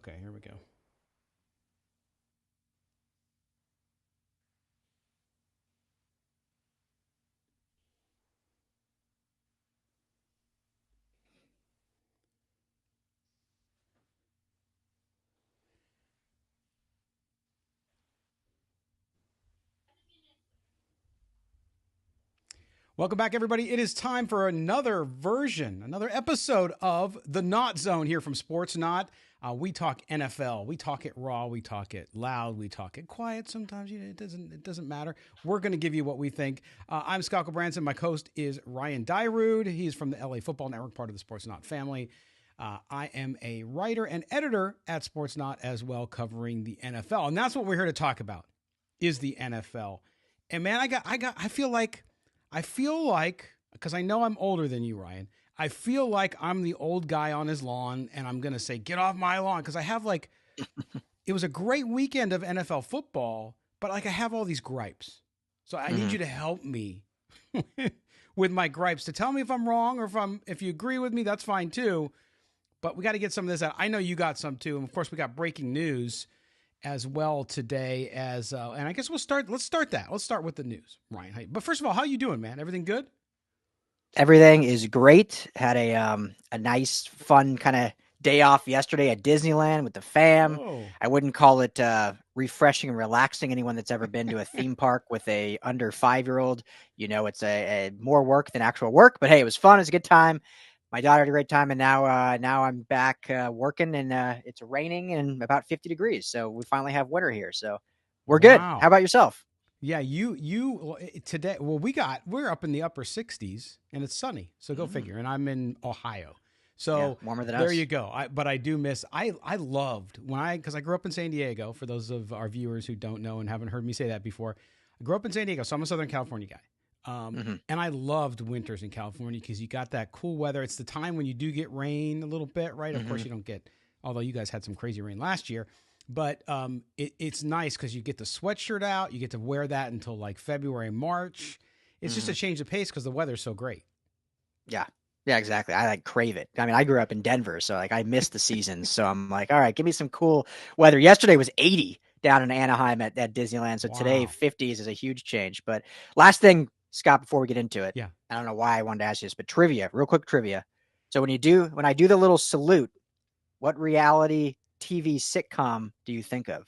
Okay, here we go. Welcome back, everybody. It is time for another episode of the NautZone here from Sports Not. We talk NFL. We talk it raw. We talk it loud. We talk it quiet. Sometimes it doesn't matter. We're going to give you what we think. I'm Scott Gulbransen. My host is Ryan Dyrud. He's from the LA Football Network, part of the Sports Not family. I am a writer and editor at Sports Not as well, covering the NFL, and that's what we're here to talk about is the NFL. And man, I feel like, because I know I'm older than you, Ryan, I feel like I'm the old guy on his lawn, and I'm going to say, get off my lawn, because I have it was a great weekend of NFL football, but I have all these gripes. So I need you to help me with my gripes, to tell me if I'm wrong, or if you agree with me, that's fine too. But we got to get some of this out. I know you got some too. And of course, we got breaking news as well today, and I guess let's start that. Let's start with the news, Ryan. But first of all, how you doing, man? Everything good? Everything is great. Had a nice, fun kind of day off yesterday at Disneyland with the fam. Oh. I wouldn't call it refreshing and relaxing. Anyone that's ever been to a theme park with a under 5-year-old, it's a more work than actual work. But hey, it was fun. It was a good time. My daughter had a great time, and now I'm back working, and it's raining and about 50 degrees. So we finally have winter here. So we're good. How about yourself? Yeah, you today. Well, we're up in the upper 60s, and it's sunny. So go figure. And I'm in Ohio, so warmer than us. There you go. But I do miss. I loved because I grew up in San Diego. For those of our viewers who don't know and haven't heard me say that before, I grew up in San Diego, so I'm a Southern California guy. And I loved winters in California because you got that cool weather. It's the time when you do get rain a little bit, right? Of course, you don't get, although you guys had some crazy rain last year. But it's nice because you get the sweatshirt out. You get to wear that until February, March. It's just a change of pace because the weather's so great. Yeah, exactly. I crave it. I mean, I grew up in Denver, so I missed the seasons. So I'm all right, give me some cool weather. Yesterday was 80 down in Anaheim at Disneyland. So today 50s is a huge change. But last thing, Scott, before we get into it, I don't know why I wanted to ask you this, but real quick trivia. So when I do the little salute, what reality TV sitcom do you think of?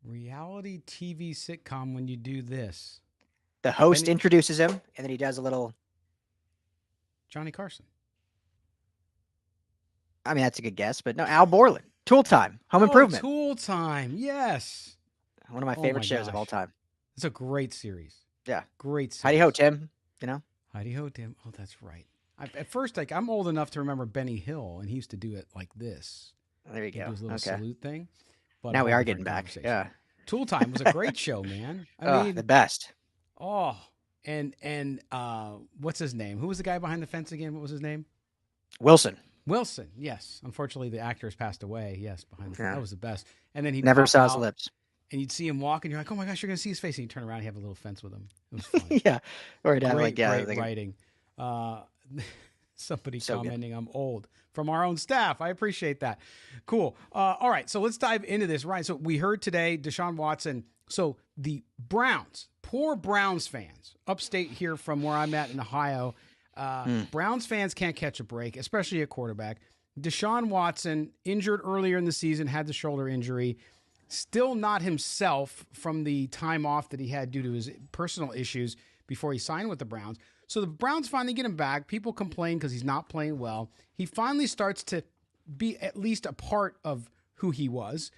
Reality TV sitcom when you do this. The host introduces him, and then he does a little... Johnny Carson. I mean, that's a good guess, but no, Al Borland. Tool Time. Home Improvement. Tool Time, yes. One of my favorite shows of all time. It's a great series. Yeah. Great series. Heidi-ho, Tim. Heidi-ho, Tim. Oh, that's right. At first, I'm old enough to remember Benny Hill, and he used to do it like this. There you go. Do his little salute thing. But now we are getting back. Yeah. Tool Time was a great show, man. I mean, the best. Oh, and what's his name? Who was the guy behind the fence again? What was his name? Wilson, yes. Unfortunately, the actor has passed away. Yes, behind the fence. That was the best. And then he never saw his lips. And you'd see him walk, and you're like, oh my gosh, you're going to see his face. And you turn around, and you have a little fence with him. It was fun. Yeah. Or he'd have great writing. Somebody commenting good. I'm old from our own staff. I appreciate that. Cool. All right, so let's dive into this. Right. So we heard today DeShaun Watson. So the Browns, poor Browns fans, upstate here from where I'm at in Ohio, Browns fans can't catch a break, especially at quarterback. DeShaun Watson, injured earlier in the season, had the shoulder injury. Still not himself from the time off that he had due to his personal issues before he signed with the Browns. So the Browns finally get him back. People complain because he's not playing well. He finally starts to be at least a part of who he was.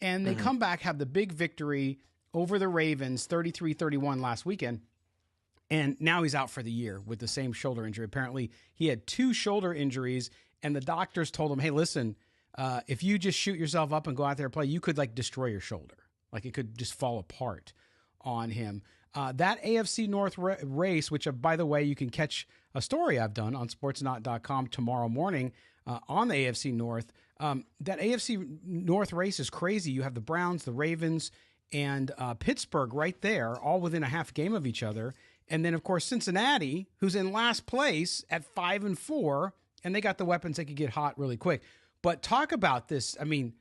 And they come back, have the big victory over the Ravens, 33-31 last weekend. And now he's out for the year with the same shoulder injury. Apparently, he had 2 shoulder injuries, and the doctors told him, hey, listen, if you just shoot yourself up and go out there and play, you could destroy your shoulder. It could just fall apart on him. That AFC North race, which, by the way, you can catch a story I've done on sportsnot.com tomorrow morning on the AFC North. That AFC North race is crazy. You have the Browns, the Ravens, and Pittsburgh right there, all within a half game of each other. And then, of course, Cincinnati, who's in last place at 5-4, and they got the weapons. They could get hot really quick. But talk about this. I mean,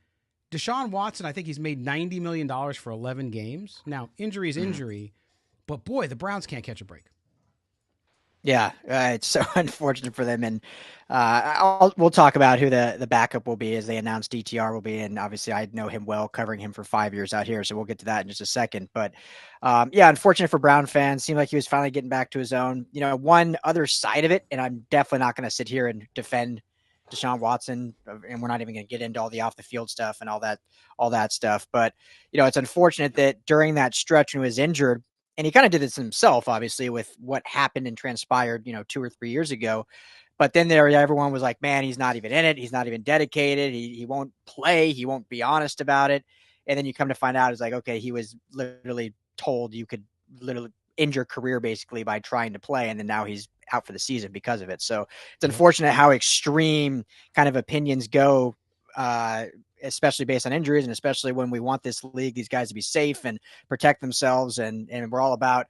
DeShaun Watson, I think he's made $90 million for 11 games. Now, injury is injury, but boy, the Browns can't catch a break. Yeah, it's so unfortunate for them, and we'll talk about who the backup will be as they announce DTR will be, and obviously I know him well, covering him for 5 years out here, so we'll get to that in just a second. But yeah, unfortunate for Brown fans. Seemed like he was finally getting back to his own. You know, one other side of it, and I'm definitely not going to sit here and defend DeShaun Watson, and we're not even going to get into all the off the field stuff and all that stuff. But you know, it's unfortunate that during that stretch when he was injured. And he kind of did this himself, obviously, with what happened and transpired, 2 or 3 years ago. But then everyone was like, man, he's not even in it. He's not even dedicated. He won't play. He won't be honest about it. And then you come to find out it's like, okay, he was literally told you could literally end your career basically by trying to play. And then now he's out for the season because of it. So it's unfortunate how extreme kind of opinions go, especially based on injuries, and especially when we want this league, these guys to be safe and protect themselves. And we're all about,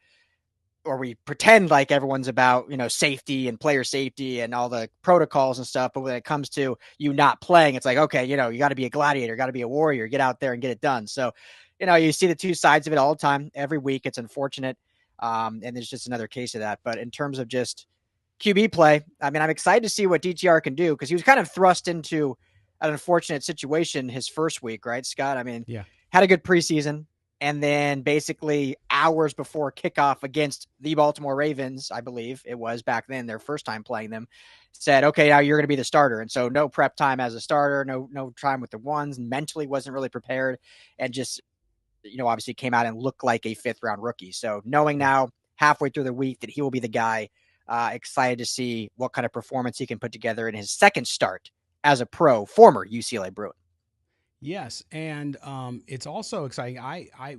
or we pretend like everyone's about, safety and player safety and all the protocols and stuff. But when it comes to you not playing, it's like, okay, you got to be a gladiator, got to be a warrior, get out there and get it done. So, you see the two sides of it all the time, every week. It's unfortunate. And there's just another case of that. But in terms of just QB play, I mean, I'm excited to see what DTR can do, because he was kind of thrust into an unfortunate situation his first week, right, Scott? I mean, had a good preseason, and then basically hours before kickoff against the Baltimore Ravens, I believe it was back then, their first time playing them, said, okay, now you're going to be the starter. And so no prep time as a starter, no time with the ones, mentally wasn't really prepared, and just, obviously came out and looked like a 5th round rookie. So knowing now halfway through the week that he will be the guy, excited to see what kind of performance he can put together in his second start as a pro, former UCLA Bruin. Yes, and it's also exciting. I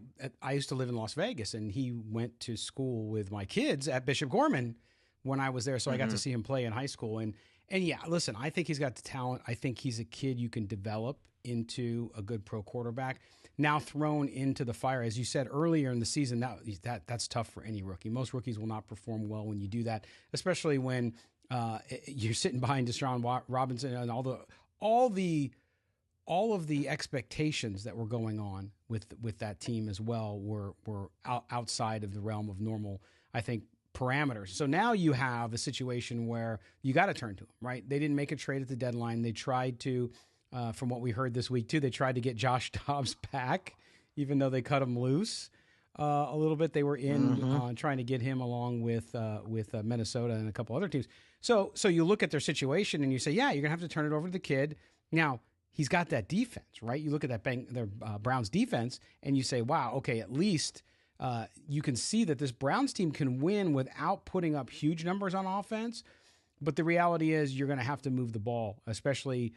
used to live in Las Vegas, and he went to school with my kids at Bishop Gorman when I was there, so I got to see him play in high school. And yeah, listen, I think he's got the talent. I think he's a kid you can develop into a good pro quarterback. Now thrown into the fire, as you said earlier in the season, that's tough for any rookie. Most rookies will not perform well when you do that, especially when you're sitting behind Deshaun Robinson and all of the expectations that were going on with that team as well were outside of the realm of normal, I think, parameters. So now you have a situation where you got to turn to them, right? They didn't make a trade at the deadline. They tried to, from what we heard this week too, they tried to get Josh Dobbs back, even though they cut him loose a little bit. They were in trying to get him along with Minnesota and a couple other teams. So you look at their situation and you say, yeah, you're gonna have to turn it over to the kid. Now he's got that defense, right? You look at their Browns defense and you say, wow, okay, at least you can see that this Browns team can win without putting up huge numbers on offense. But the reality is you're going to have to move the ball, especially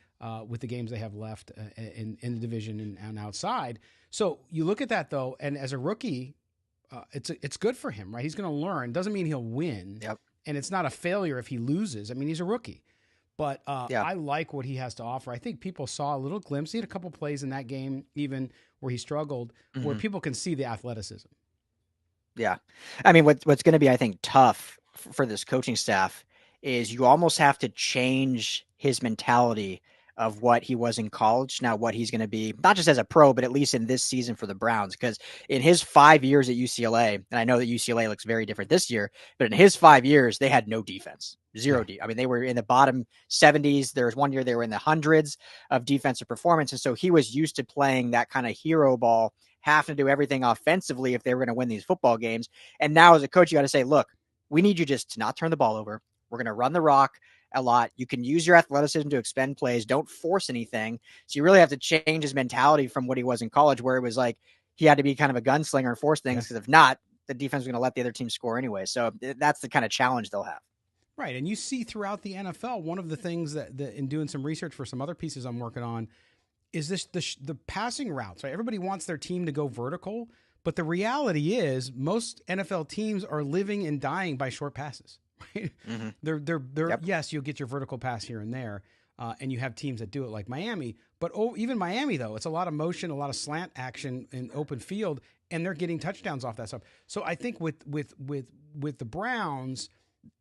with the games they have left in the division and outside. So you look at that, though, and as a rookie, it's good for him, right? He's going to learn. Doesn't mean he'll win. Yep. And it's not a failure if he loses. I mean, he's a rookie. But I like what he has to offer. I think people saw a little glimpse. He had a couple plays in that game, even where he struggled, where people can see the athleticism. Yeah. I mean, what's going to be, I think, tough for this coaching staff is you almost have to change his mentality of what he was in college, now what he's going to be, not just as a pro, but at least in this season for the Browns. Because in his 5 years at UCLA, and I know that UCLA looks very different this year, but in his 5 years, they had no defense, zero. I mean, they were in the bottom 70s. There was one year they were in the hundreds of defensive performance. And so he was used to playing that kind of hero ball, having to do everything offensively if they were going to win these football games. And now as a coach, you got to say, look, we need you just to not turn the ball over. We're going to run the rock a lot. You can use your athleticism to expend plays. Don't force anything. So you really have to change his mentality from what he was in college, where it was like he had to be kind of a gunslinger and force things, because if not, the defense was going to let the other team score anyway. So that's the kind of challenge they'll have. Right. And you see throughout the NFL, one of the things that in doing some research for some other pieces I'm working on is the passing routes. Right? Everybody wants their team to go vertical, but the reality is most NFL teams are living and dying by short passes. Right? They're yes, you'll get your vertical pass here and there, and you have teams that do it like Miami. But even Miami, though, it's a lot of motion, a lot of slant action in open field, and they're getting touchdowns off that stuff. So I think with the Browns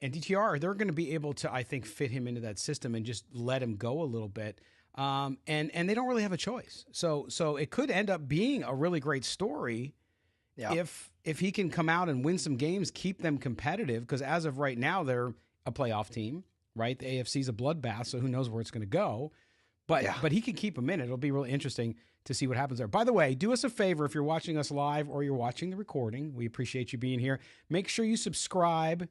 and DTR, they're going to be able to, I think, fit him into that system and just let him go a little bit. And they don't really have a choice. So it could end up being a really great story if he can come out and win some games, keep them competitive. Because as of right now, they're a playoff team, right? The AFC's a bloodbath, so who knows where it's going to go. But he can keep them in it. It'll be really interesting to see what happens there. By the way, do us a favor if you're watching us live or you're watching the recording. We appreciate you being here. Make sure you subscribe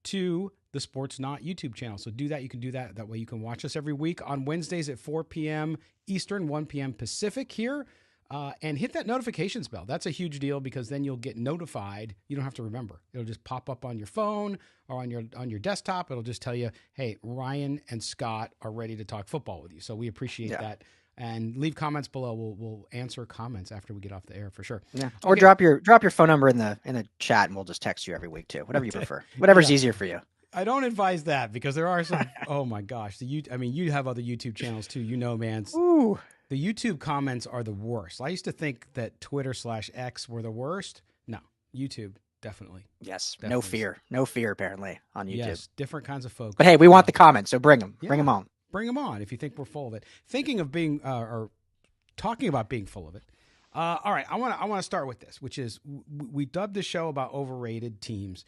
to the Sports Not YouTube channel. So do that. You can do that. That way you can watch us every week on Wednesdays at 4 p.m. Eastern, 1 p.m. Pacific here. And hit that notifications bell. That's a huge deal because then you'll get notified. You don't have to remember. It'll just pop up on your phone or on your desktop. It'll just tell you, hey, Ryan and Scott are ready to talk football with you. So we appreciate that. And leave comments below. We'll answer comments after we get off the air for sure. Yeah. Or drop your phone number in the chat and we'll just text you every week too. Whatever you prefer. Whatever's easier for you. I don't advise that because there are some. Oh my gosh, you have other YouTube channels too. Man. Ooh. The YouTube comments are the worst. I used to think that Twitter/X were the worst. No, YouTube, definitely. Yes, definitely. No fear apparently on YouTube. Yes, different kinds of folks. But hey, we want the comments, so bring them. Bring them on. Bring them on if you think we're full of it. Thinking of being, or talking about being full of it. All right, I want to start with this, which is we dubbed the show about overrated teams.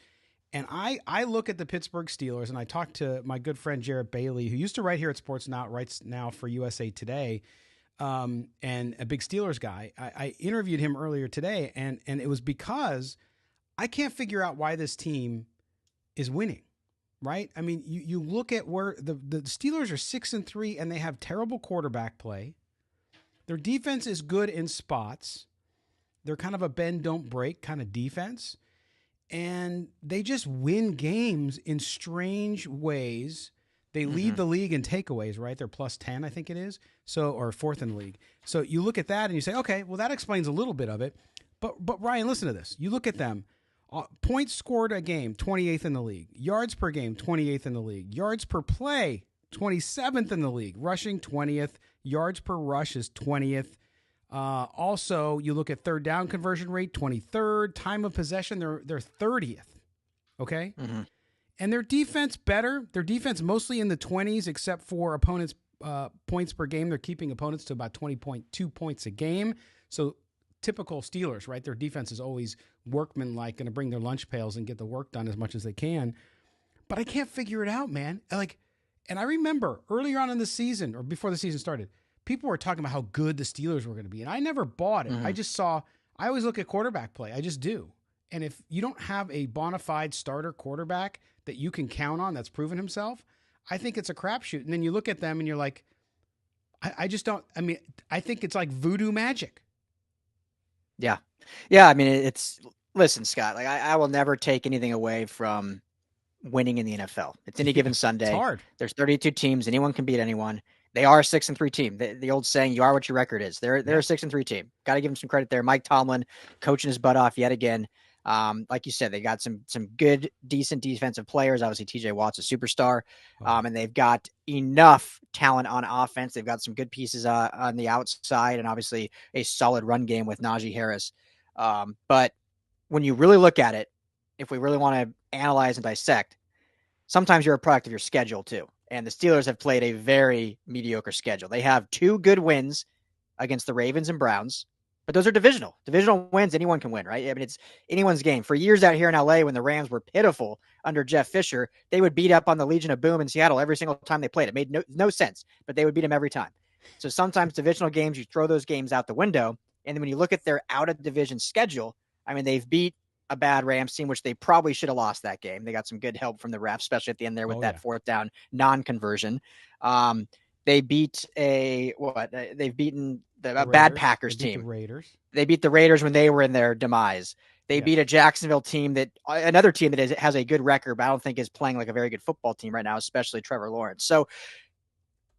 And I look at the Pittsburgh Steelers, and I talked to my good friend Jarrett Bailey, who used to write here at Sports Not, writes now for USA Today, and a big Steelers guy. I interviewed him earlier today, and it was because I can't figure out why this team is winning, right? I mean, you look at where the Steelers are 6-3, and they have terrible quarterback play. Their defense is good in spots. They're kind of a bend, don't break kind of defense. And they just win games in strange ways. They lead the league in takeaways, right? They're plus 10, I think it is. So, or fourth in the league. So you look at that and you say, okay, well, that explains a little bit of it. But Ryan, listen to this. You look at them. Points scored a game, 28th in the league. Yards per game, 28th in the league. Yards per play, 27th in the league. Rushing, 20th. Yards per rush is 20th. Also, you look at third down conversion rate, 23rd. Time of possession, they're 30th. Okay? Mm-hmm. And their defense better. Their defense mostly in the 20s, except for opponents' points per game. They're keeping opponents to about 20.2 points a game. So typical Steelers, right? Their defense is always workmanlike, going to bring their lunch pails and get the work done as much as they can. But I can't figure it out, man. And I remember earlier on in the season, or before the season started, people were talking about how good the Steelers were going to be. And I never bought it. Mm-hmm. I always look at quarterback play. I just do. And if you don't have a bona fide starter quarterback that you can count on that's proven himself, I think it's a crapshoot. And then you look at them and you're like, I just don't. I mean, I think it's like voodoo magic. Yeah. Yeah. I mean, listen, Scott, like I will never take anything away from winning in the NFL. It's any given Sunday. It's hard. There's 32 teams. Anyone can beat anyone. They are a 6-3 team. The old saying, you are what your record is. They're a 6-3 team. Got to give them some credit there. Mike Tomlin coaching his butt off yet again. Like you said, they got some good, decent defensive players. Obviously, TJ Watt's a superstar. And they've got enough talent on offense. They've got some good pieces on the outside and obviously a solid run game with Najee Harris. But when you really look at it, if we really want to analyze and dissect, sometimes you're a product of your schedule too. And the Steelers have played a very mediocre schedule. They have 2 good wins against the Ravens and Browns, but those are divisional. Divisional wins, anyone can win, right? I mean, it's anyone's game. For years out here in LA, when the Rams were pitiful under Jeff Fisher, they would beat up on the Legion of Boom in Seattle every single time they played. It made no sense, but they would beat them every time. So sometimes divisional games, you throw those games out the window. And then when you look at their out-of-division schedule, I mean, they've beat a bad Rams team, which they probably should have lost that game. They got some good help from the refs, especially at the end there with that fourth down non-conversion. They beat they've beaten a bad Packers team. They beat the Raiders when they were in their demise. They beat a Jacksonville team another team that has a good record, but I don't think is playing like a very good football team right now, especially Trevor Lawrence. So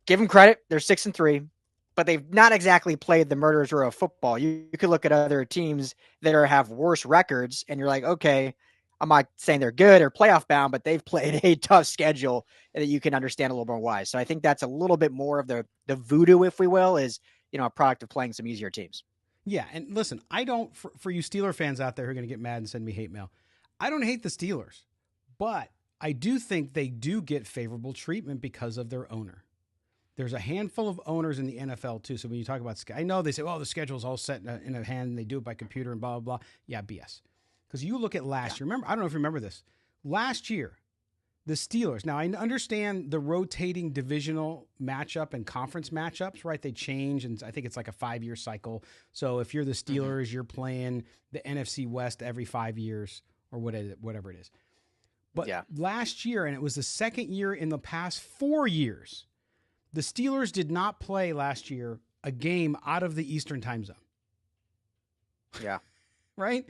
give them credit. They're 6-3. But they've not exactly played the murderer's row of football. You could look at other teams that have worse records, and you're like, okay, I'm not saying they're good or playoff bound, but they've played a tough schedule that you can understand a little more why. So I think that's a little bit more of the voodoo, if we will, is a product of playing some easier teams. Yeah, and listen, I don't, for you Steeler fans out there who are going to get mad and send me hate mail, I don't hate the Steelers, but I do think they do get favorable treatment because of their owner. there's a handful of owners in the NFL too. So when you talk about, I know they say, well, the schedule's all set in a hand and they do it by computer and blah, blah, blah. Yeah, BS. Because you look at last year, remember, I don't know if you remember this. Last year, the Steelers, now I understand the rotating divisional matchup and conference matchups, right? They change, and I think it's like a 5-year cycle. So if you're the Steelers, you're playing the NFC West every 5 years or whatever it is. But last year, and it was the second year in the past 4 years, the Steelers did not play last year a game out of the Eastern time zone. Yeah. Right?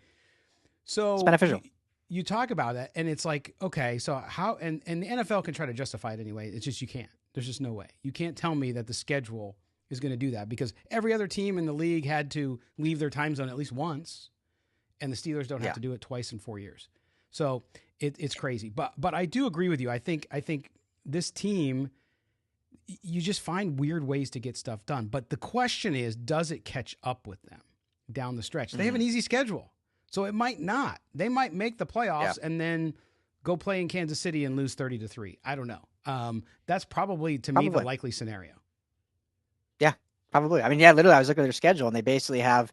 So it's beneficial. You talk about that, and it's like, okay, so how, and the NFL can try to justify it anyway. It's just, you can't. There's just no way. You can't tell me that the schedule is going to do that, because every other team in the league had to leave their time zone at least once, and the Steelers don't have to do it twice in 4 years. So it's crazy. But I do agree with you. I think this team, you just find weird ways to get stuff done. But the question is, does it catch up with them down the stretch? They have an easy schedule. So it might not. They might make the playoffs and then go play in Kansas City and lose 30-3. I don't know. That's probably, to me, the likely scenario. Yeah, probably. I mean, literally, I was looking at their schedule, and they basically have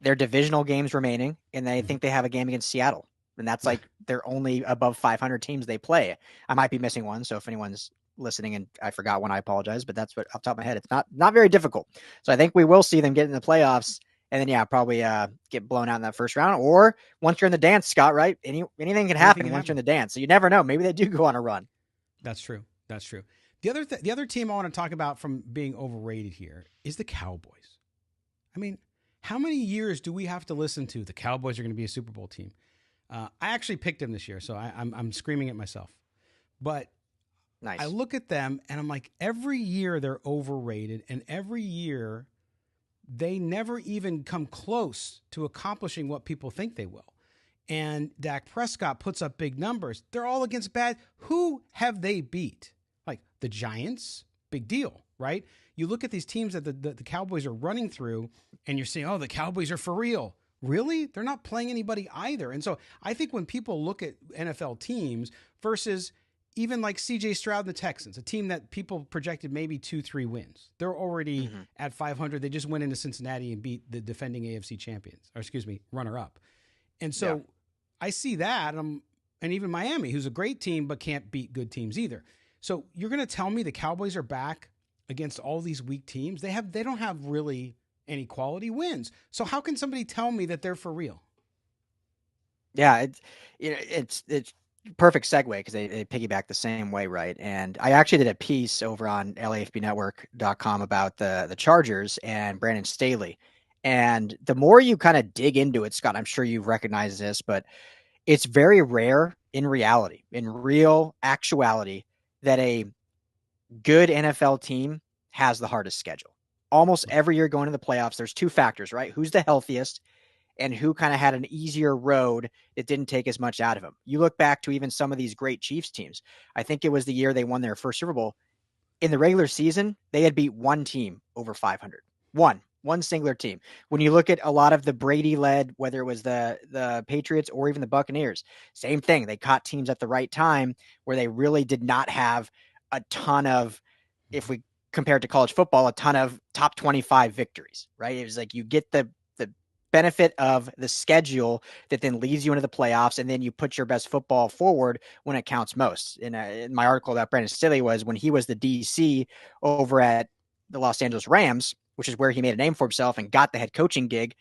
their divisional games remaining, and they think they have a game against Seattle. And that's like their only above 500 teams they play. I might be missing one, so if anyone's listening and I forgot one, I apologize, but that's what off the top of my head. It's not very difficult. So I think we will see them get in the playoffs. And then, probably get blown out in that first round. Or once you're in the dance, Scott, right? Anything can happen once you're in the dance. So you never know. Maybe they do go on a run. That's true. That's true. The other team I want to talk about from being overrated here is the Cowboys. I mean, how many years do we have to listen to the Cowboys are going to be a Super Bowl team? I actually picked them this year, so I'm screaming at myself. But nice. I look at them, and I'm like, every year they're overrated, and every year they never even come close to accomplishing what people think they will. And Dak Prescott puts up big numbers. They're all against bad. Who have they beat? Like the Giants, big deal, right? You look at these teams that the Cowboys are running through, and you're saying, oh, the Cowboys are for real. Really? They're not playing anybody either. And so I think when people look at NFL teams versus even like CJ Stroud and the Texans, a team that people projected maybe 2-3 wins. They're already at 500. They just went into Cincinnati and beat the defending AFC champions, or runner-up. And so I see that, and even Miami, who's a great team but can't beat good teams either. So you're going to tell me the Cowboys are back against all these weak teams? They don't have really any quality wins. So how can somebody tell me that they're for real? Yeah, it's perfect segue, because they piggyback the same way, right? And I actually did a piece over on LAFBnetwork.com about the Chargers and Brandon Staley. And the more you kind of dig into it, Scott, I'm sure you recognize this, but it's very rare in reality, in real actuality, that a good NFL team has the hardest schedule. Almost every year going to the playoffs, there's two factors, right? Who's the healthiest, and who kind of had an easier road that didn't take as much out of them. You look back to even some of these great Chiefs teams. I think it was the year they won their first Super Bowl. In the regular season, they had beat one team over 500. One singular team. When you look at a lot of the Brady-led, whether it was the Patriots or even the Buccaneers, same thing. They caught teams at the right time where they really did not have a ton of, if we compare it to college football, a ton of top 25 victories, right? It was like you get the benefit of the schedule that then leads you into the playoffs, and then you put your best football forward when it counts most. In my article about Brandon Staley was when he was the DC over at the Los Angeles Rams, which is where he made a name for himself and got the head coaching gig.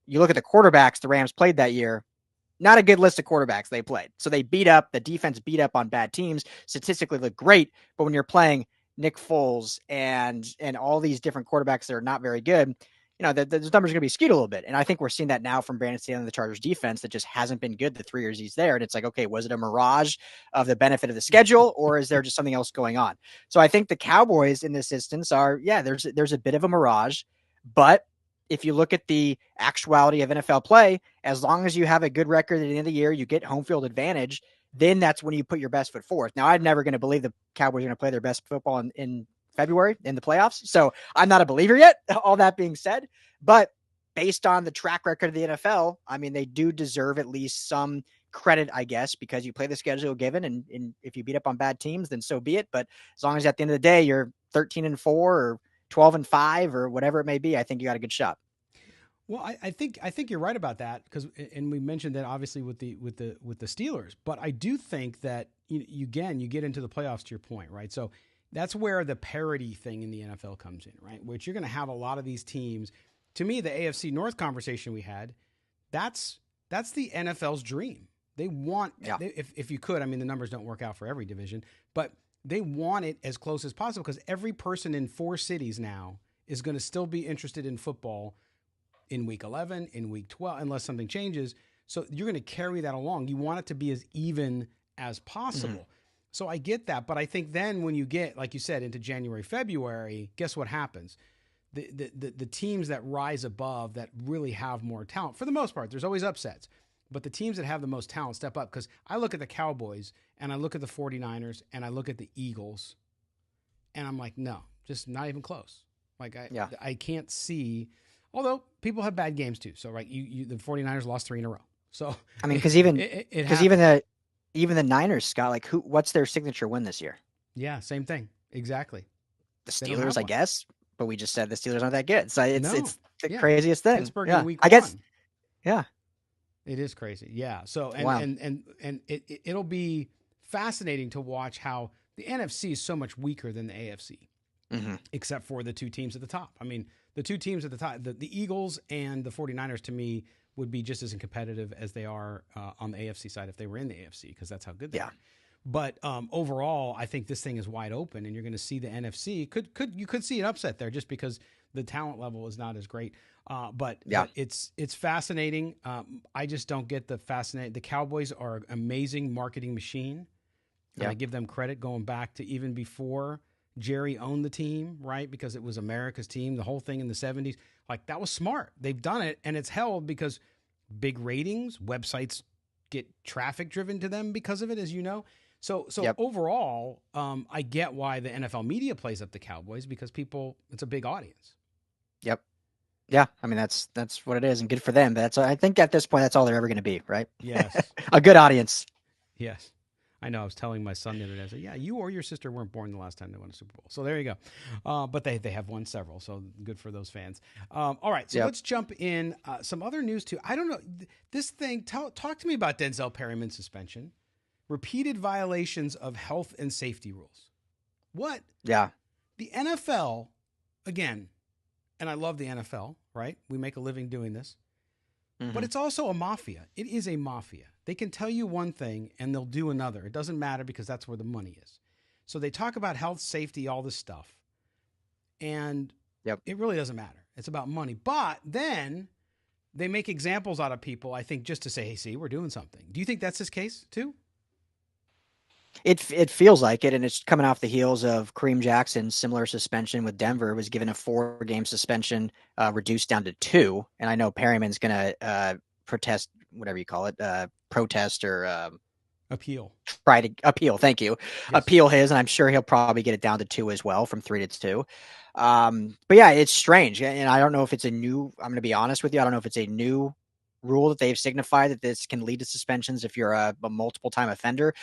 You look at the quarterbacks the Rams played that year, not a good list of quarterbacks they played. So the defense beat up on bad teams, statistically looked great, but when you're playing Nick Foles and all these different quarterbacks that are not very good, the numbers are going to be skewed a little bit. And I think we're seeing that now from Brandon Staley and the Chargers defense that just hasn't been good the 3 years he's there. And it's like, okay, was it a mirage of the benefit of the schedule, or is there just something else going on? So I think the Cowboys in this instance are, there's a bit of a mirage, but if you look at the actuality of NFL play, as long as you have a good record at the end of the year, you get home field advantage, then that's when you put your best foot forth. Now, I'm never going to believe the Cowboys are going to play their best football in February in the playoffs. So I'm not a believer yet, all that being said, but based on the track record of the NFL, I mean, they do deserve at least some credit, I guess, because you play the schedule given, and if you beat up on bad teams, then so be it. But as long as at the end of the day you're 13-4 or 12-5 or whatever it may be, I think you got a good shot. Well, I think you're right about that because, and we mentioned that obviously with the Steelers, but I do think that you get into the playoffs to your point, right? So that's where the parity thing in the NFL comes in, right? Which you're going to have a lot of these teams. To me, the AFC North conversation we had, that's the NFL's dream. They want, if you could, I mean, the numbers don't work out for every division, but they want it as close as possible because every person in 4 cities now is going to still be interested in football in week 11, in week 12, unless something changes. So you're going to carry that along. You want it to be as even as possible. Mm-hmm. So I get that. But I think then when you get, like you said, into January, February, guess what happens? The teams that rise above that really have more talent, for the most part, there's always upsets. But the teams that have the most talent step up. Because I look at the Cowboys and I look at the 49ers and I look at the Eagles and I'm like, no, just not even close. Like I can't see. Although people have bad games too. So, right, the 49ers lost 3 in a row. So, I mean, because even the Niners, Scott, like what's their signature win this year? Yeah, same thing. Exactly. The Steelers, I guess, but we just said the Steelers aren't that good. So it's the yeah. craziest thing. Pittsburgh in week 1. I guess. Yeah. It is crazy. Yeah. So, wow. and it'll be fascinating to watch how the NFC is so much weaker than the AFC, except for the 2 teams at the top. I mean, the 2 teams at the top, the Eagles and the 49ers, to me, would be just as competitive as they are on the AFC side if they were in the AFC, because that's how good they are. But overall, I think this thing is wide open, and you're going to see the NFC. You could see an upset there just because the talent level is not as great. But it's fascinating. I just don't get the fascinating. The Cowboys are an amazing marketing machine. And I give them credit going back to even before Jerry owned the team, right? Because it was America's team, the whole thing in the 70s. Like, that was smart. They've done it, and it's held because big ratings, websites get traffic driven to them because of it, as you know. So overall, I get why the NFL media plays up the Cowboys, because it's a big audience. Yep. Yeah, I mean, that's what it is, and good for them. But I think at this point, that's all they're ever going to be, right? Yes. A good audience. Yes. I know. I was telling my son the other day, I said, yeah, you or your sister weren't born the last time they won a Super Bowl. So there you go. But they have won several, so good for those fans. All right, so let's jump in. Some other news, too. I don't know. This thing, talk to me about Denzel Perryman's suspension. Repeated violations of health and safety rules. What? Yeah. The NFL, again, and I love the NFL, right? We make a living doing this. But it's also a mafia. It is a mafia. They can tell you one thing and they'll do another. It doesn't matter because that's where the money is. So they talk about health, safety, all this stuff. And it really doesn't matter. It's about money. But then they make examples out of people, I think, just to say, hey, see, we're doing something. Do you think that's his case too? It feels like it, and it's coming off the heels of Kareem Jackson's similar suspension with Denver. Was given a 4-game suspension, reduced down to 2. And I know Perryman's going to protest, whatever you call it, protest or appeal. Try to appeal. Thank you. Yes. Appeal his, and I'm sure he'll probably get it down to 2 as well, from 3 to 2. But yeah, it's strange, and I don't know if it's a new. I'm going to be honest with you. I don't know if it's a new rule that they've signified that this can lead to suspensions if you're a multiple time offender.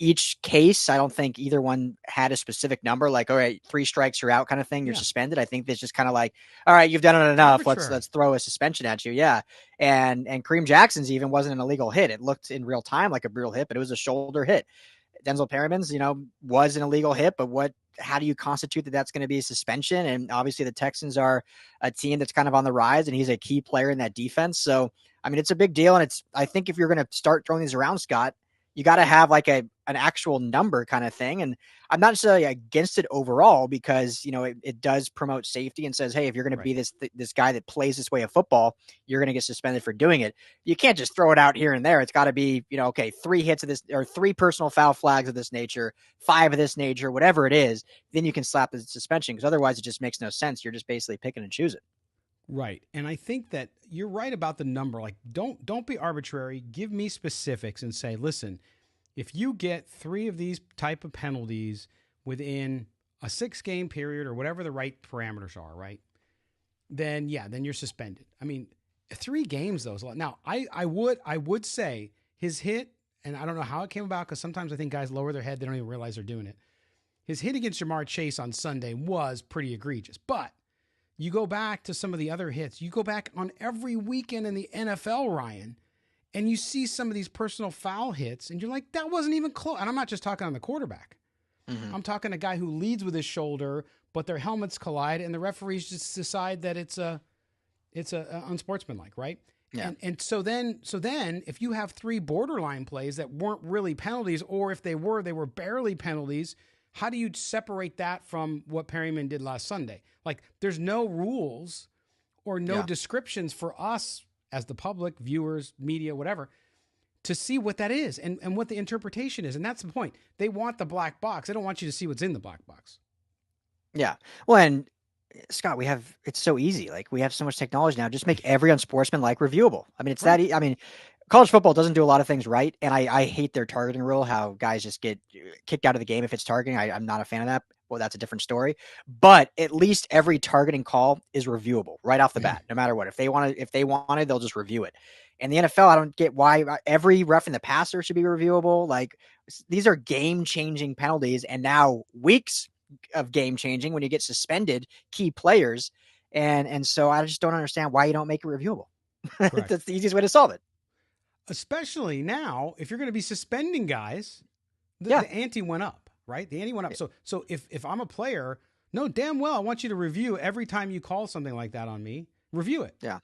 Each case, I don't think either one had a specific number, like, all right, 3 strikes, you're out kind of thing. You're suspended. I think there's just kind of like, all right, you've done it enough. Let's throw a suspension at you. Yeah. And Kareem Jackson's even wasn't an illegal hit. It looked in real time like a brutal hit, but it was a shoulder hit. Denzel Perryman's, was an illegal hit, but how do you constitute that that's going to be a suspension? And obviously the Texans are a team that's kind of on the rise, and he's a key player in that defense. So, I mean, it's a big deal. And I think if you're going to start throwing these around, Scott, you got to have like an actual number kind of thing. And I'm not necessarily against it overall because, it does promote safety and says, hey, if you're going to be this guy that plays this way of football, you're going to get suspended for doing it. You can't just throw it out here and there. It's got to be, 3 hits of this, or 3 personal foul flags of this nature, 5 of this nature, whatever it is, then you can slap the suspension, because otherwise it just makes no sense. You're just basically picking and choosing. Right. And I think that you're right about the number. Like, don't be arbitrary. Give me specifics and say, listen, if you get 3 of these type of penalties within a 6-game period or whatever the right parameters are, right? Then you're suspended. I mean, 3 games though is a lot. Now, I would say his hit, and I don't know how it came about because sometimes I think guys lower their head, they don't even realize they're doing it. His hit against Jamar Chase on Sunday was pretty egregious, but you go back to some of the other hits. You go back on every weekend in the NFL, Ryan, and you see some of these personal foul hits, and you're like, that wasn't even close. And I'm not just talking on the quarterback. Mm-hmm. I'm talking a guy who leads with his shoulder, but their helmets collide, and the referees just decide that it's unsportsmanlike, right? Yeah. And so then, if you have 3 borderline plays that weren't really penalties, or if they were barely penalties, how do you separate that from what Perryman did last Sunday? Like, there's no rules or no descriptions for us as the public, viewers, media, whatever, to see what that is and what the interpretation is. And that's the point. They want the black box. They don't want you to see what's in the black box. Yeah. Well, and Scott, it's so easy. Like, we have so much technology now. Just make every unsportsmanlike reviewable. I mean, it's right. I mean, college football doesn't do a lot of things right. And I hate their targeting rule, how guys just get kicked out of the game if it's targeting. I'm not a fan of that. Well, that's a different story. But at least every targeting call is reviewable right off the bat, no matter what. If they wanted, they'll just review it. And the NFL, I don't get why every roughing the passer should be reviewable. Like, these are game-changing penalties, and now weeks of game-changing when you get suspended key players. And so I just don't understand why you don't make it reviewable. That's the easiest way to solve it. Especially now, if you're going to be suspending guys, the ante went up, right? The ante went up. So if I'm a player, no, damn well, I want you to review every time you call something like that on me. Review it. Yeah.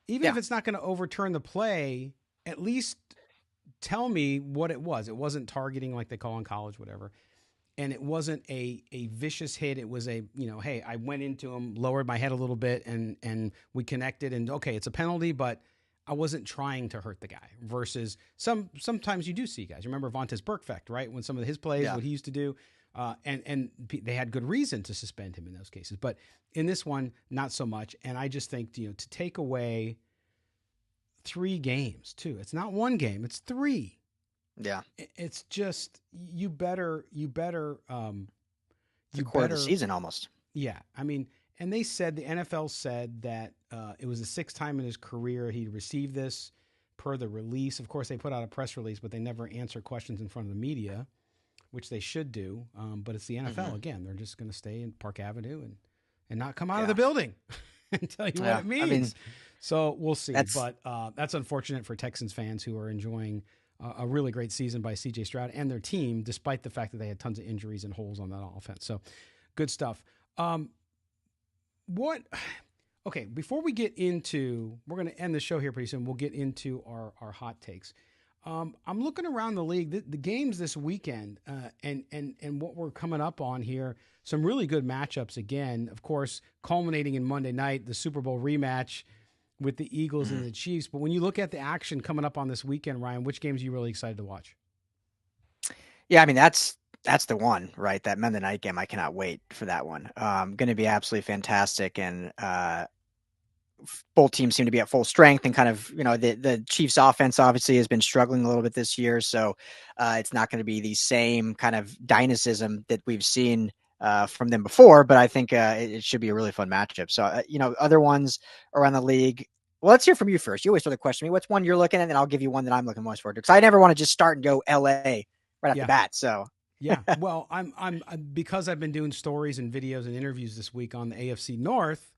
Even if it's not going to overturn the play, at least tell me what it was. It wasn't targeting like they call in college, whatever. And it wasn't a vicious hit. It was a, hey, I went into him, lowered my head a little bit, and we connected. And, okay, it's a penalty, but I wasn't trying to hurt the guy. Versus sometimes you do see guys. Remember Vontaze Burfict, right? When some of his plays, what he used to do. And they had good reason to suspend him in those cases. But in this one, not so much. And I just think, to take away 3 games, too. It's not 1 game. It's 3. Yeah. It's just, you better. It's a quarter of the season almost. Yeah. I mean, and the NFL said that it was the 6th time in his career he received this per the release. Of course, they put out a press release, but they never answer questions in front of the media, which they should do. But it's the NFL. Mm-hmm. Again, they're just going to stay in Park Avenue and not come out of the building and tell you what it means. I mean, so we'll see. But that's unfortunate for Texans fans who are enjoying a really great season by C.J. Stroud and their team, despite the fact that they had tons of injuries and holes on that offense. So good stuff. Okay, before we get into, we're going to end the show here pretty soon. We'll get into our hot takes. I'm looking around the league, the games this weekend, and what we're coming up on here. Some really good matchups again, of course, culminating in Monday night, the Super Bowl rematch with the Eagles and the Chiefs. But when you look at the action coming up on this weekend, Ryan, which games are you really excited to watch? Yeah, I mean, that's the one, right? That Monday night game. I cannot wait for that one. Going to be absolutely fantastic. And both teams seem to be at full strength, and kind of, the Chiefs offense obviously has been struggling a little bit this year. So it's not going to be the same kind of dynamism that we've seen from them before, but I think it should be a really fun matchup. So, other ones around the league. Well, let's hear from you first. You always sort of question me. What's one you're looking at? And then I'll give you one that I'm looking most forward to. Because I never want to just start and go LA right off the bat. So yeah, well, I'm because I've been doing stories and videos and interviews this week on the AFC North.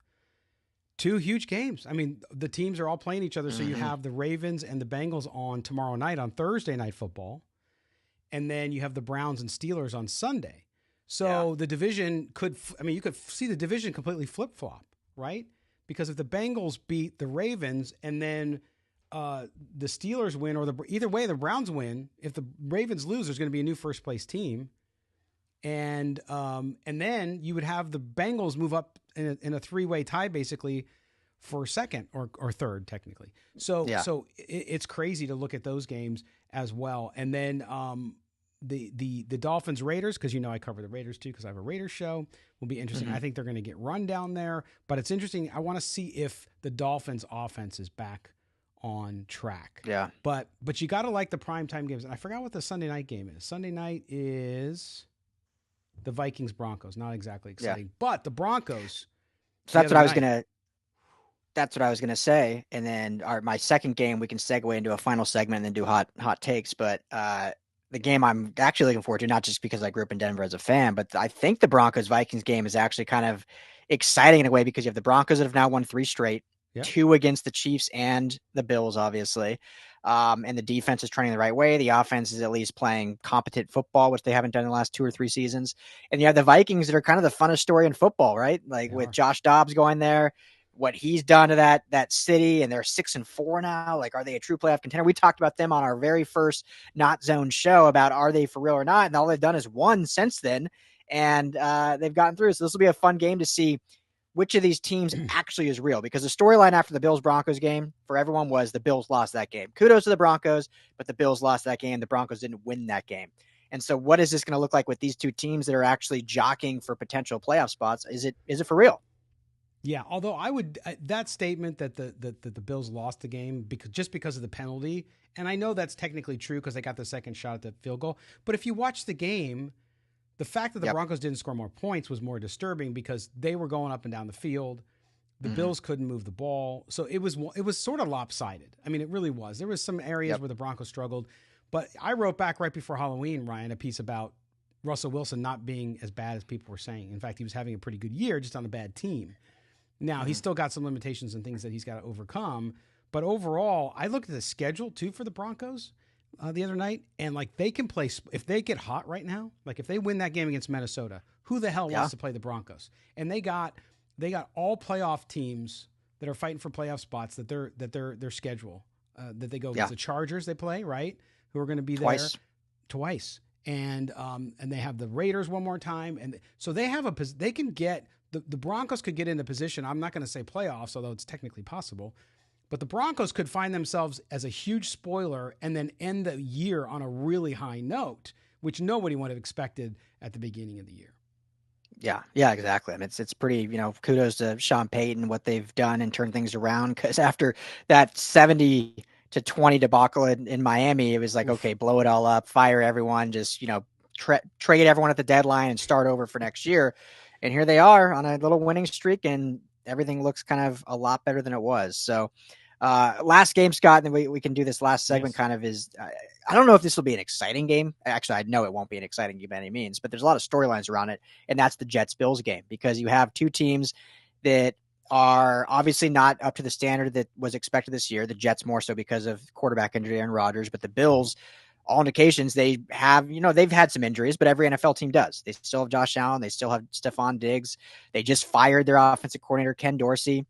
2 huge games. I mean, the teams are all playing each other. So you have the Ravens and the Bengals on tomorrow night on Thursday Night Football, and then you have the Browns and Steelers on Sunday. So the division you could see the division completely flip-flop, right? Because if the Bengals beat the Ravens and then the Steelers win, or either way the Browns win, if the Ravens lose, there's going to be a new first-place team. And then you would have the Bengals move up in a 3-way tie, basically, for second or third, technically. So it's crazy to look at those games as well. And then the Dolphins Raiders, because I cover the Raiders too, because I have a Raiders show, will be interesting. I think they're going to get run down there, but it's interesting. I want to see if the Dolphins offense is back on track. Yeah. But you got to like the primetime games. And I forgot what the Sunday night game is. Sunday night is the Vikings Broncos. Not exactly exciting, but the Broncos. So that's what I was going to That's what I was going to say. And then my second game, we can segue into a final segment and then do hot takes. But the game I'm actually looking forward to, not just because I grew up in Denver as a fan, but I think the Broncos-Vikings game is actually kind of exciting in a way because you have the Broncos that have now won 3 straight, 2 against the Chiefs and the Bills, obviously. And the defense is trending the right way. The offense is at least playing competent football, which they haven't done in the last 2 or 3 seasons. And you have the Vikings that are kind of the funnest story in football, right? Like with Josh Dobbs going there, what he's done to that city, and they're 6-4 now. Like, are they a true playoff contender? We talked about them on our very first NautZone show about are they for real or not, and all they've done is won since then, and they've gotten through. So this will be a fun game to see which of these teams actually is real, because the storyline after the Bills-Broncos game for everyone was the Bills lost that game. Kudos to the Broncos, but the Bills lost that game. The Broncos didn't win that game. And so what is this going to look like with these two teams that are actually jockeying for potential playoff spots? Is it for real? Yeah, although I would that statement that the Bills lost the game because of the penalty, and I know that's technically true because they got the second shot at the field goal. But if you watch the game, the fact that the Broncos didn't score more points was more disturbing because they were going up and down the field. The Bills couldn't move the ball, so it was sort of lopsided. I mean, it really was. There was some areas where the Broncos struggled, but I wrote back right before Halloween, Ryan, a piece about Russell Wilson not being as bad as people were saying. In fact, he was having a pretty good year, just on a bad team. Now, he's still got some limitations and things that he's got to overcome. But overall, I looked at the schedule, too, for the Broncos the other night. And, like, they can play – if they get hot right now, like if they win that game against Minnesota, who the hell wants to play the Broncos? And they got all playoff teams that are fighting for playoff spots that their schedule, that they go against the Chargers they play, right, who are going to be there twice. And they have the Raiders one more time. And so they can get – the Broncos could get into position. I'm not going to say playoffs, although it's technically possible, but the Broncos could find themselves as a huge spoiler and then end the year on a really high note, which nobody would have expected at the beginning of the year. Yeah, exactly. I mean, it's pretty, kudos to Sean Payton, what they've done and turned things around. Because after that 70-20 debacle in Miami, it was like, okay, blow it all up, fire everyone, just, trade everyone at the deadline and start over for next year. And here they are on a little winning streak, and everything looks kind of a lot better than it was. So last game, Scott, and then we can do this last segment kind of is, I don't know if this will be an exciting game. Actually, I know it won't be an exciting game by any means, but there's a lot of storylines around it. And that's the Jets-Bills game, because you have two teams that are obviously not up to the standard that was expected this year. The Jets more so because of quarterback injury Aaron Rodgers, but the Bills, all indications they have, they've had some injuries, but every NFL team does. They still have Josh Allen. They still have Stephon Diggs. They just fired their offensive coordinator, Ken Dorsey.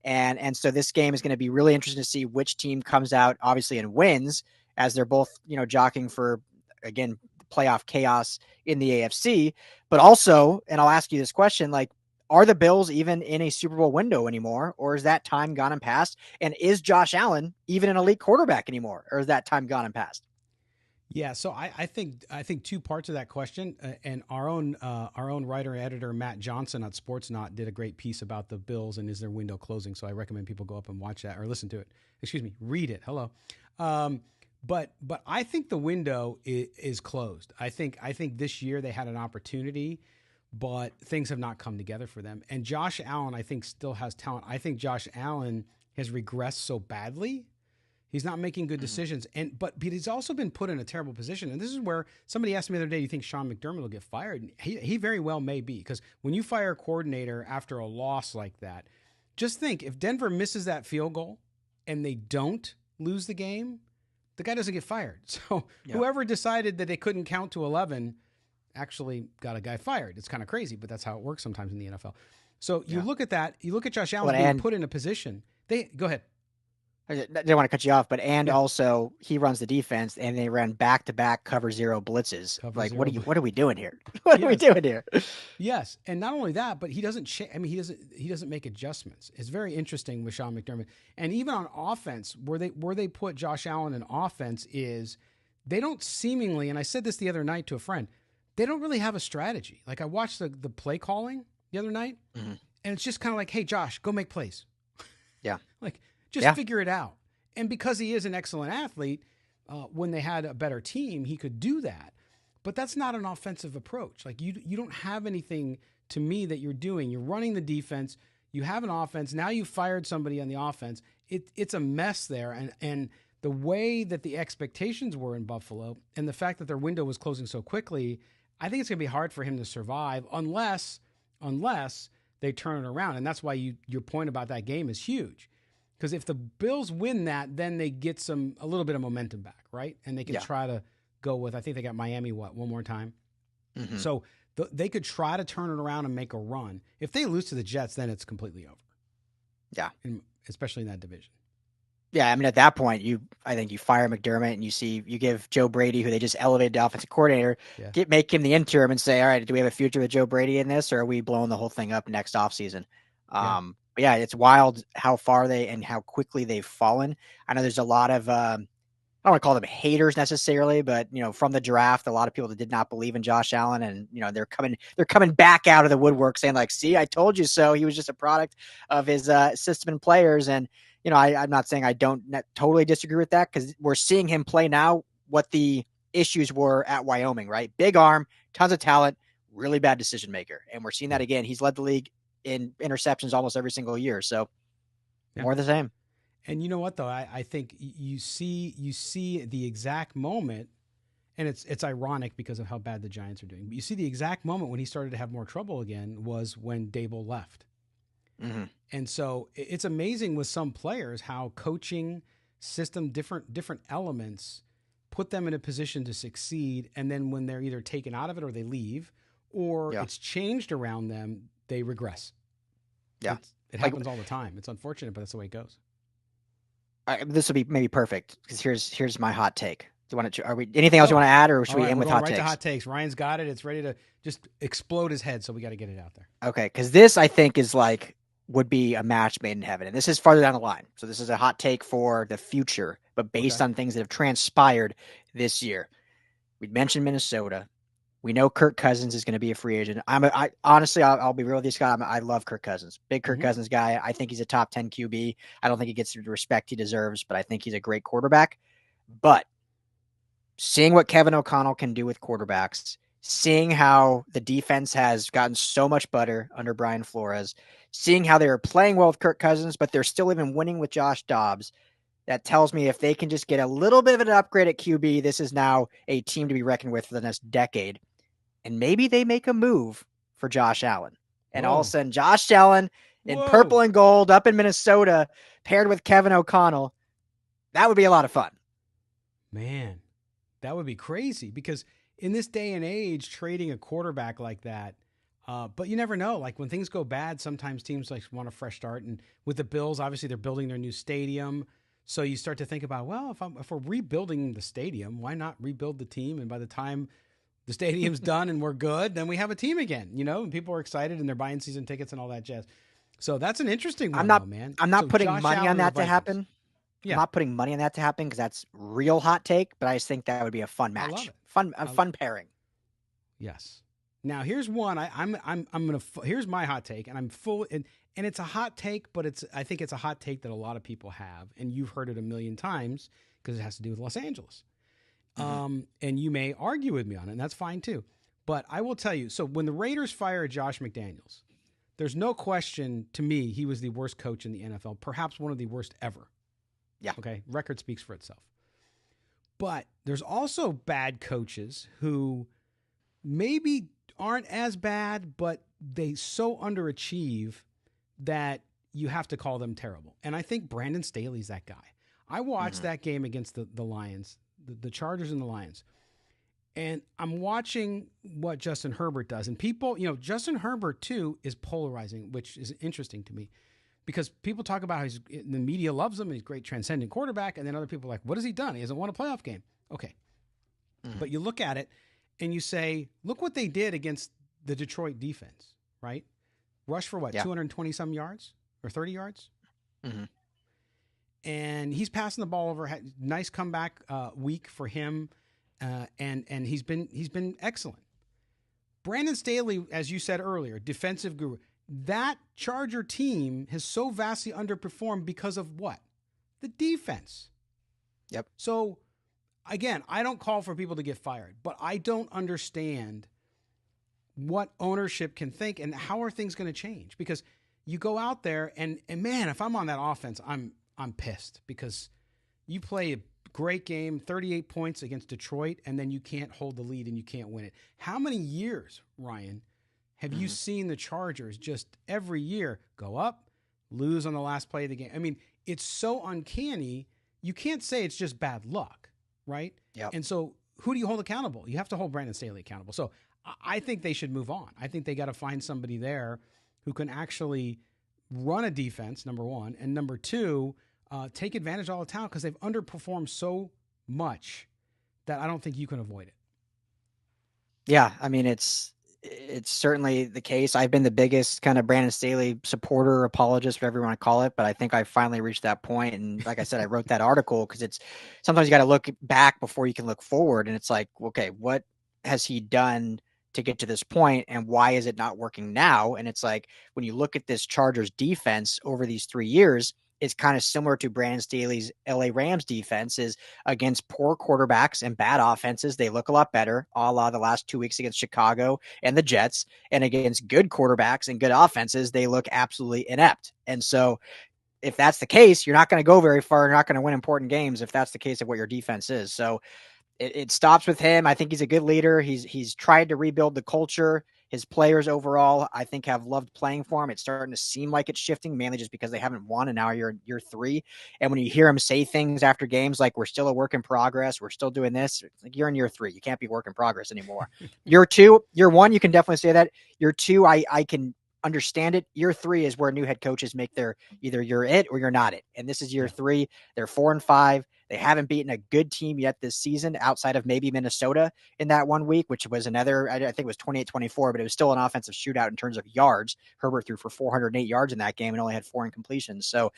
And so this game is going to be really interesting to see which team comes out, obviously, and wins, as they're both, jockeying for, again, playoff chaos in the AFC. But also, and I'll ask you this question, like, are the Bills even in a Super Bowl window anymore, or is that time gone and past? And is Josh Allen even an elite quarterback anymore, or is that time gone and past? Yeah, so I think two parts of that question, and our own writer and editor Matt Johnson at SportsNaut did a great piece about the Bills and is their window closing. So I recommend people go up and watch that or listen to it. Read it. Hello, but I think the window is closed. I think this year they had an opportunity, but things have not come together for them. And Josh Allen, I think, still has talent. I think Josh Allen has regressed so badly. He's not making good decisions, but he's also been put in a terrible position. And this is where somebody asked me the other day, "Do you think Sean McDermott will get fired?" And he very well may be, because when you fire a coordinator after a loss like that, just think, if Denver misses that field goal and they don't lose the game, the guy doesn't get fired. So whoever decided that they couldn't count to 11 actually got a guy fired. It's kind of crazy, but that's how it works sometimes in the NFL. So you look at that, you look at Josh Allen being put in a position. Go ahead. I didn't want to cut you off, but also he runs the defense, and they ran back-to-back cover zero blitzes. What are we doing here? What are we doing here? Yes, and not only that, but he doesn't. He doesn't make adjustments. It's very interesting with Sean McDermott, and even on offense, where they put Josh Allen in offense is they don't seemingly. And I said this the other night to a friend. They don't really have a strategy. Like, I watched the play calling the other night, and it's just kind of like, "Hey, Josh, go make plays." Yeah, Just figure it out. And because he is an excellent athlete, when they had a better team, he could do that. But that's not an offensive approach. Like, you don't have anything, to me, that you're doing. You're running the defense. you have an offense. Now you fired somebody on the offense. It's a mess there. And the way that the expectations were in Buffalo and the fact that their window was closing so quickly, I think it's going to be hard for him to survive unless they turn it around. And that's why your point about that game is huge. Because if the Bills win that, then they get a little bit of momentum back, right? And they can try to go with, I think they got Miami, one more time? Mm-hmm. So they could try to turn it around and make a run. If they lose to the Jets, then it's completely over. Yeah. Especially in that division. Yeah, I mean, at that point, I think you fire McDermott and you give Joe Brady, who they just elevated to offensive coordinator, make him the interim and say, all right, do we have a future with Joe Brady in this, or are we blowing the whole thing up next offseason? But yeah, it's wild how far and how quickly they've fallen. I know there's a lot of, I don't want to call them haters necessarily, but from the draft, a lot of people that did not believe in Josh Allen, and they're coming back out of the woodwork saying like, see, I told you so. He was just a product of his system and players. And I'm not saying I don't totally disagree with that, because we're seeing him play now what the issues were at Wyoming, right? Big arm, tons of talent, really bad decision maker. And we're seeing that again. He's led the league in interceptions almost every single year. So more of the same. And you know what, though? I think you see the exact moment, and it's ironic because of how bad the Giants are doing. But you see the exact moment when he started to have more trouble again was when Dable left. Mm-hmm. And so it's amazing with some players how coaching, system, different elements put them in a position to succeed. And then when they're either taken out of it or they leave, or it's changed around them, they regress. Yeah. It happens all the time. It's unfortunate, but that's the way it goes. This will be maybe perfect, because here's my hot take. Do you want to? Are we anything else you want to add, or should we end with hot takes? To hot takes. Ryan's got it. It's ready to just explode his head. So we got to get it out there. Okay, because this I think is would be a match made in heaven, and this is farther down the line. So this is a hot take for the future, but based on things that have transpired this year. We mentioned Minnesota. We know Kirk Cousins is going to be a free agent. I honestly, I'll be real with you, Scott. I love Kirk Cousins. Big Kirk Cousins guy. I think he's a top 10 QB. I don't think he gets the respect he deserves, but I think he's a great quarterback. But seeing what Kevin O'Connell can do with quarterbacks, seeing how the defense has gotten so much better under Brian Flores, seeing how they are playing well with Kirk Cousins, but they're still even winning with Josh Dobbs, that tells me if they can just get a little bit of an upgrade at QB, this is now a team to be reckoned with for the next decade. And maybe they make a move for Josh Allen. And all of a sudden, Josh Allen in purple and gold up in Minnesota, paired with Kevin O'Connell, that would be a lot of fun. Man, that would be crazy, because in this day and age, trading a quarterback like that, but you never know. Like when things go bad, sometimes teams want a fresh start. And with the Bills, obviously they're building their new stadium. So you start to think about, well, if we're rebuilding the stadium, why not rebuild the team? And by the time the stadium's done and we're good, then we have a team again, and people are excited and they're buying season tickets and all that jazz. So that's an interesting one, man. I'm not putting money on that to happen. Yeah. I'm not putting money on that to happen, because that's real hot take, but I just think that would be a fun match. I love it. Fun pairing. Yes. Now here's one. Here's my hot take, and I'm full, and it's a hot take, but I think it's a hot take that a lot of people have, and you've heard it a million times because it has to do with Los Angeles. And you may argue with me on it, and that's fine too. But I will tell you, so when the Raiders fired Josh McDaniels, there's no question to me he was the worst coach in the NFL, perhaps one of the worst ever. Yeah. Okay. Record speaks for itself. But there's also bad coaches who maybe aren't as bad, but they so underachieve that you have to call them terrible. And I think Brandon Staley's that guy. I watched that game against the Lions, the Chargers and the Lions. And I'm watching what Justin Herbert does. And people, Justin Herbert too is polarizing, which is interesting to me, because people talk about how the media loves him and he's a great transcendent quarterback. And then other people are like, what has he done? He hasn't won a playoff game. Okay. But you look at it and you say, look what they did against the Detroit defense, right? Rush for what? 220 some yards or 30 yards? Mm-hmm. And he's passing the ball over. Nice comeback week for him. And he's been excellent. Brandon Staley, as you said earlier, defensive guru. That Charger team has so vastly underperformed because of what? The defense. Yep. So, again, I don't call for people to get fired, but I don't understand what ownership can think and how are things going to change? Because you go out there and man, if I'm on that offense, I'm pissed because you play a great game, 38 points against Detroit, and then you can't hold the lead and you can't win it. How many years, Ryan, have you seen the Chargers just every year go up, lose on the last play of the game? I mean, it's so uncanny. You can't say it's just bad luck, right? Yep. And so who do you hold accountable? You have to hold Brandon Staley accountable. So I think they should move on. I think they got to find somebody there who can actually run a defense, number one, and number two, take advantage of all the talent because they've underperformed so much that I don't think you can avoid it. Yeah, I mean, it's certainly the case. I've been the biggest kind of Brandon Staley supporter, apologist, whatever you want to call it, but I think I finally reached that point. And like I said, I wrote that article because it's sometimes you got to look back before you can look forward. And it's like, okay, what has he done to get to this point, and why is it not working now? And it's like when you look at this Chargers defense over these 3 years, it's kind of similar to Brandon Staley's LA Rams defense. Is against poor quarterbacks and bad offenses, they look a lot better, a la the last 2 weeks against Chicago and the Jets. And against good quarterbacks and good offenses, they look absolutely inept. And so if that's the case, you're not going to go very far. You're not going to win important games if that's the case of what your defense is. So it stops with him. I think he's a good leader. He's tried to rebuild the culture. His players overall, I think, have loved playing for him. It's starting to seem like it's shifting, mainly just because they haven't won, and now you're in year 3. And when you hear him say things after games like, we're still a work in progress, we're still doing this, it's like you're in year 3. You can't be work in progress anymore. Year 1, you can definitely say that. Year 2, I can understand it. Year 3 is where new head coaches make their either you're it or you're not it. And this is year 3. They're 4-5. They haven't beaten a good team yet this season outside of maybe Minnesota in that 1 week, which was another, I think it was 28-24, but it was still an offensive shootout in terms of yards. Herbert threw for 408 yards in that game and only had 4 incompletions. So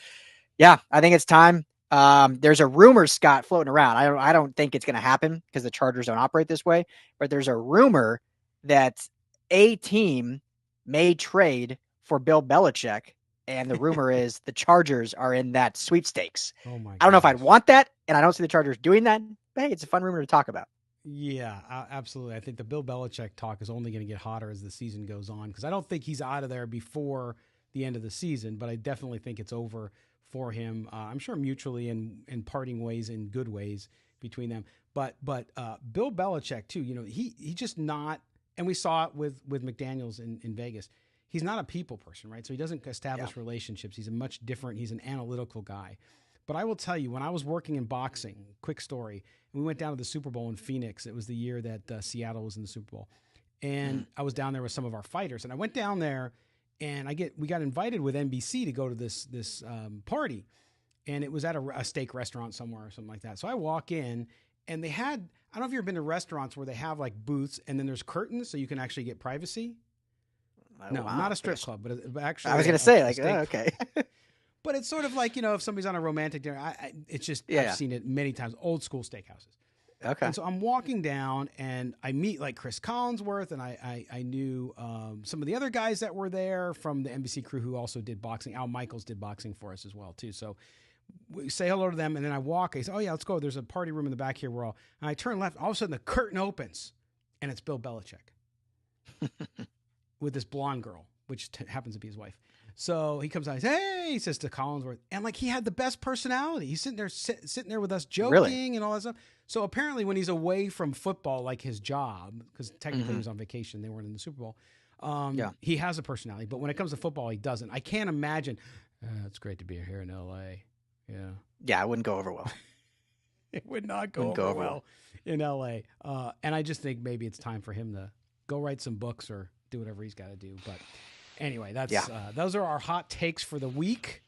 yeah, I think it's time. There's a rumor, Scott, floating around. I don't think it's going to happen because the Chargers don't operate this way, but there's a rumor that a team may trade for Bill Belichick. And the rumor is the Chargers are in that sweepstakes. Oh my! I don't know if I'd want that, and I don't see the Chargers doing that. But hey, it's a fun rumor to talk about. Yeah, absolutely. I think the Bill Belichick talk is only going to get hotter as the season goes on because I don't think he's out of there before the end of the season, but I definitely think it's over for him. I'm sure mutually and parting ways in good ways between them. But Bill Belichick too. You know, he just not, and we saw it with McDaniels in Vegas. He's not a people person, right? So he doesn't establish relationships. He's a much different, he's an analytical guy. But I will tell you, when I was working in boxing, quick story, we went down to the Super Bowl in Phoenix. It was the year that Seattle was in the Super Bowl. And I was down there with some of our fighters. And I went down there and we got invited with NBC to go to this party. And it was at a steak restaurant somewhere or something like that. So I walk in and they had, I don't know if you've ever been to restaurants where they have like booths and then there's curtains so you can actually get privacy. No, not a strip club, but actually. I was going to say, like, okay. But it's sort of like, you know, if somebody's on a romantic dinner, it's just, I've seen it many times, old school steakhouses. Okay. And so I'm walking down and I meet like Chris Collinsworth and I knew some of the other guys that were there from the NBC crew who also did boxing. Al Michaels did boxing for us as well, too. So we say hello to them and then I walk. I say, oh, yeah, let's go. There's a party room in the back here. And I turn left. All of a sudden the curtain opens and it's Bill Belichick. With this blonde girl, which happens to be his wife. So he comes out, he says to Collinsworth, and like he had the best personality. He's sitting there with us joking and all that stuff. So apparently when he's away from football, like his job, because technically he was on vacation, they weren't in the Super Bowl. He has a personality, but when it comes to football, he doesn't. I can't imagine. It's great to be here in LA. Yeah, it wouldn't go over well. It would not go over well in LA. And I just think maybe it's time for him to go write some books or do whatever he's got to do. But anyway, those are our hot takes for the week.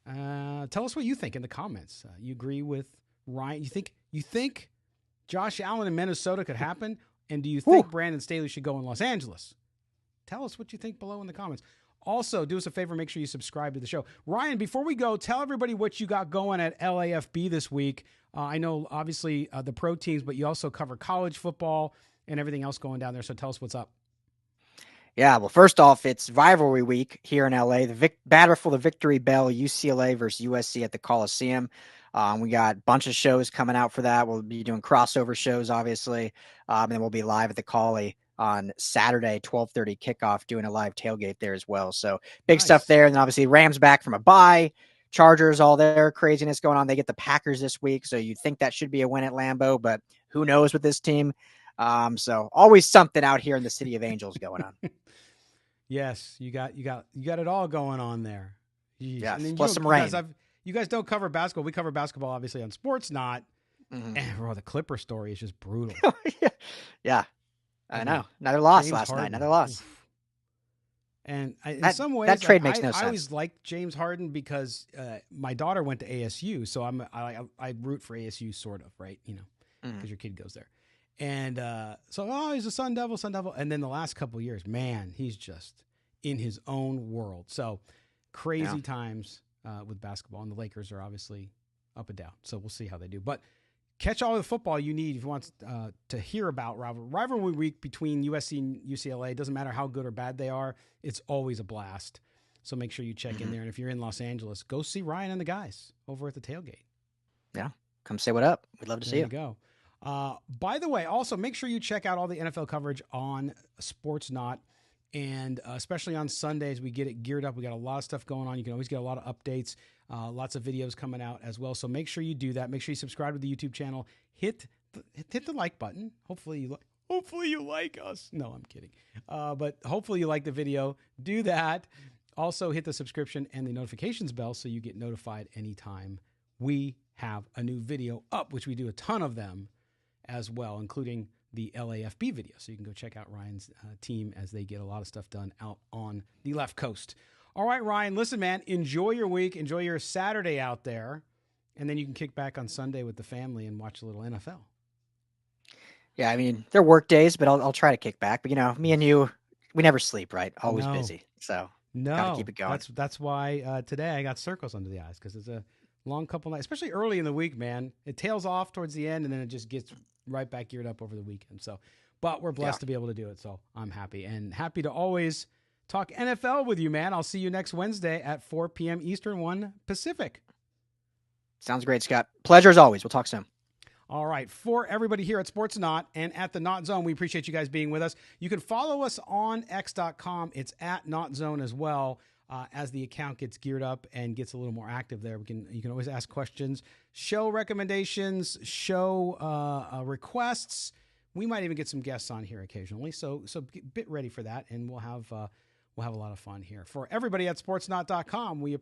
Tell us what you think in the comments. You agree with Ryan? You think Josh Allen in Minnesota could happen? And do you think Brandon Staley should go in Los Angeles? Tell us what you think below in the comments. Also, do us a favor, make sure you subscribe to the show. Ryan, before we go, tell everybody what you got going at LAFB this week. I know, obviously, the pro teams, but you also cover college football and everything else going down there. So tell us what's up. Yeah, well, first off, it's rivalry week here in LA. The battle for the victory bell, UCLA versus USC at the Coliseum. We got a bunch of shows coming out for that. We'll be doing crossover shows, obviously, and then we'll be live at the Collie on Saturday, 12:30 kickoff, doing a live tailgate there as well. So big Nice. stuff there. And then obviously Rams back from a bye. Chargers, all their craziness going on. They get the Packers this week, so you'd think that should be a win at Lambeau, but who knows with this team? So always something out here in the City of Angels going on. Yes, you got it all going on there. Yeah, and then plus some rain. You guys don't cover basketball. We cover basketball obviously on Sports Not. Mm-hmm. Bro, the Clipper story is just brutal. Yeah, I know. Another loss last Harden. night. Another loss. Oof. And in some ways, that trade makes no sense. I always liked James Harden because my daughter went to ASU, so I root for ASU sort of, right? You know, because your kid goes there, and so he's a Sun Devil, and then the last couple of years, man, he's just in his own world. So crazy times with basketball, and the Lakers are obviously up and down. So we'll see how they do, but. Catch all the football you need if you want to hear about rivalry week between USC and UCLA. It doesn't matter how good or bad they are. It's always a blast. So make sure you check in there. And if you're in Los Angeles, go see Ryan and the guys over at the tailgate. Yeah. Come say what up. We'd love to see you. There you go. By the way, also make sure you check out all the NFL coverage on Sports Not. And especially on Sundays, we get it geared up. We got a lot of stuff going on. You can always get a lot of updates, lots of videos coming out as well. So make sure you do that. Make sure you subscribe to the YouTube channel. Hit the like button. Hopefully you like us. No, I'm kidding. But hopefully you like the video. Do that. Also hit the subscription and the notifications bell so you get notified anytime we have a new video up, which we do a ton of them as well, including the LAFB video. So you can go check out Ryan's team as they get a lot of stuff done out on the left coast. All right, Ryan, listen, man, enjoy your week. Enjoy your Saturday out there. And then you can kick back on Sunday with the family and watch a little NFL. Yeah, I mean, they're work days, but I'll try to kick back. But, you know, me and you, we never sleep, right? Always busy. So gotta keep it going. That's why today I got circles under the eyes because it's a long couple nights, especially early in the week, man. It tails off towards the end, and then it just gets right back geared up over the weekend. So, but we're blessed to be able to do it. So I'm happy and happy to always talk NFL with you, man. I'll see you next Wednesday at 4 p.m. Eastern, 1 Pacific. Sounds great, Scott. Pleasure as always. We'll talk soon. All right. For everybody here at Sports Not and at the NautZone, we appreciate you guys being with us. You can follow us on x.com. It's at NautZone as well. As the account gets geared up and gets a little more active there, you can always ask questions, show recommendations, show requests. We might even get some guests on here occasionally. So get ready for that, and we'll have a lot of fun here. For everybody at sportsnot.com, we